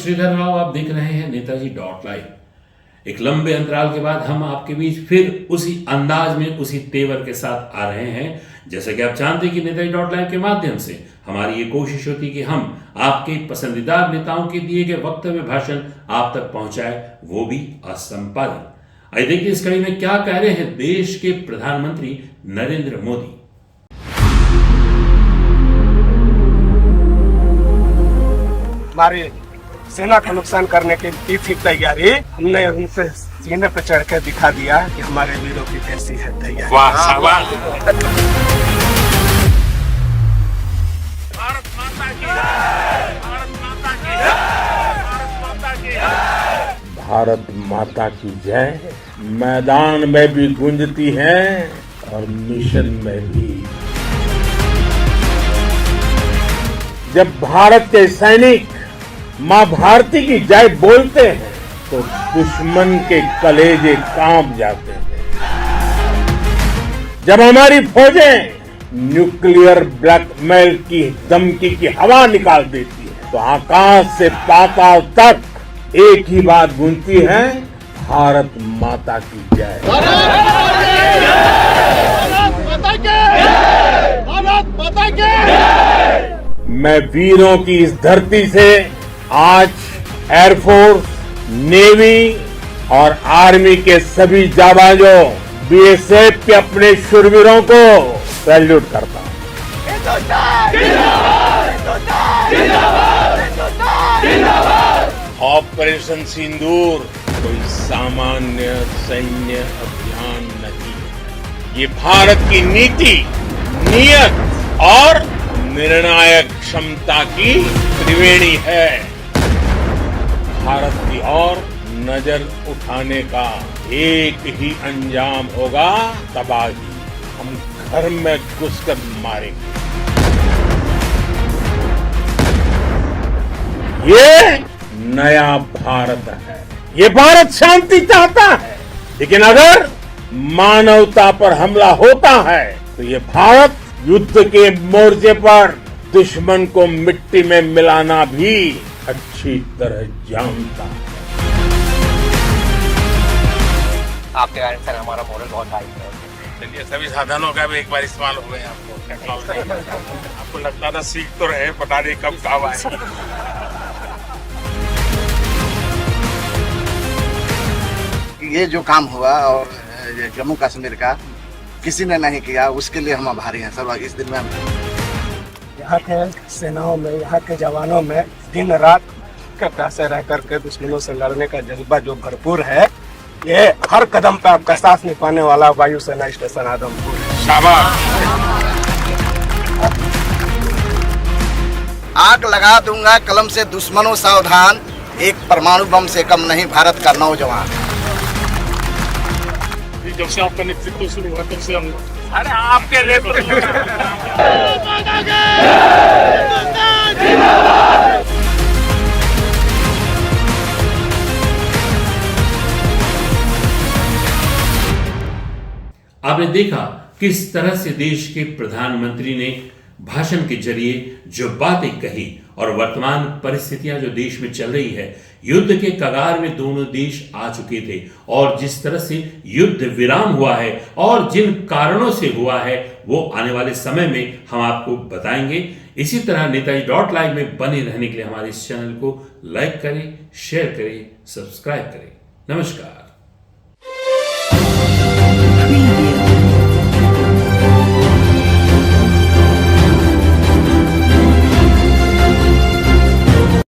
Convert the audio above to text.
श्रीधर राव, आप देख रहे हैं नेताजी डॉट लाइव। एक लंबे अंतराल के बाद हम आपके बीच फिर उसी अंदाज में, उसी तेवर के साथ आ रहे हैं। जैसा कि आप जानते हैं कि नेताजी डॉट लाइव के माध्यम से हमारी ये कोशिश होती है कि हम आपके पसंदीदा नेताओं के दिए गए वक्तव्य भाषण आप तक पहुंचाए, वो भी असंपादित। आइए देखिए इस कड़ी में क्या कह रहे हैं देश के प्रधानमंत्री नरेंद्र मोदी। हमारी सेना का नुकसान करने की की थी तैयारी, हमने उनसे सीने पर चढ़ कर दिखा दिया कि हमारे वीरों की कैसी है तैयारी। वाह शाबाश। भारत माता की जय, भारत माता की जय, भारत माता की जय। भारत माता की जय मैदान में भी गूंजती है और मिशन में भी। जब भारत के सैनिक मां भारती की जय बोलते हैं तो दुश्मन के कलेजे कांप जाते हैं। जब हमारी फौजें न्यूक्लियर ब्लैकमेल की धमकी की हवा निकाल देती है तो आकाश से पाताल तक एक ही बात गूंजती है, भारत माता की जय। मैं वीरों की इस धरती से आज एयरफोर्स, नेवी और आर्मी के सभी जाबाजों, बीएसएफ के अपने शूरवीरों को सैल्यूट करता हूं। ऑपरेशन सिंदूर कोई सामान्य सैन्य अभियान नहीं है। ये भारत की नीति, नियत और निर्णायक क्षमता की त्रिवेणी है। भारत की ओर नजर उठाने का एक ही अंजाम होगा, तबाही। हम घर में घुसकर मारेंगे। ये नया भारत है। ये भारत शांति चाहता है, लेकिन अगर मानवता पर हमला होता है तो ये भारत युद्ध के मोर्चे पर दुश्मन को मिट्टी में मिलाना भी अच्छी तरह जानता है। आपके कारण सर हमारा मोरल बहुत हाई है। चलिए, सभी साधनों का भी एक बार इस्तेमाल हो गए आपको टेक्नोलॉजी। आपको लगता था सीख तो रहे, पता नहीं कब काम आए। ये जो काम हुआ और जम्मू कश्मीर का किसी ने नहीं किया, उसके लिए हम आभारी हैं सर। इस दिन में हम यहाँ के सेनाओं में, यहाँ के जवानों में दिन रात कटा से रह करके दुश्मनों से लड़ने का जज्बा जो भरपूर है, ये हर कदम पे आपका साथ निभाने वाला वायुसेना स्टेशन आदमपुर। शाबाश। आग लगा दूंगा कलम से दुश्मनों सावधान, एक परमाणु बम से कम नहीं भारत का नौजवान। जब से आपका नेतृत्व शुरू हुआ तब से हम, अरे आपके नेतृत्व आपने देखा किस तरह से देश के प्रधानमंत्री ने भाषण के जरिए जो बातें कही और वर्तमान परिस्थितियां जो देश में चल रही है, युद्ध के कगार में दोनों देश आ चुके थे और जिस तरह से युद्ध विराम हुआ है और जिन कारणों से हुआ है वो आने वाले समय में हम आपको बताएंगे। इसी तरह नेताजी डॉट लाइव में बने रहने के लिए हमारे इस चैनल को लाइक करें, शेयर करें, सब्सक्राइब करें। नमस्कार।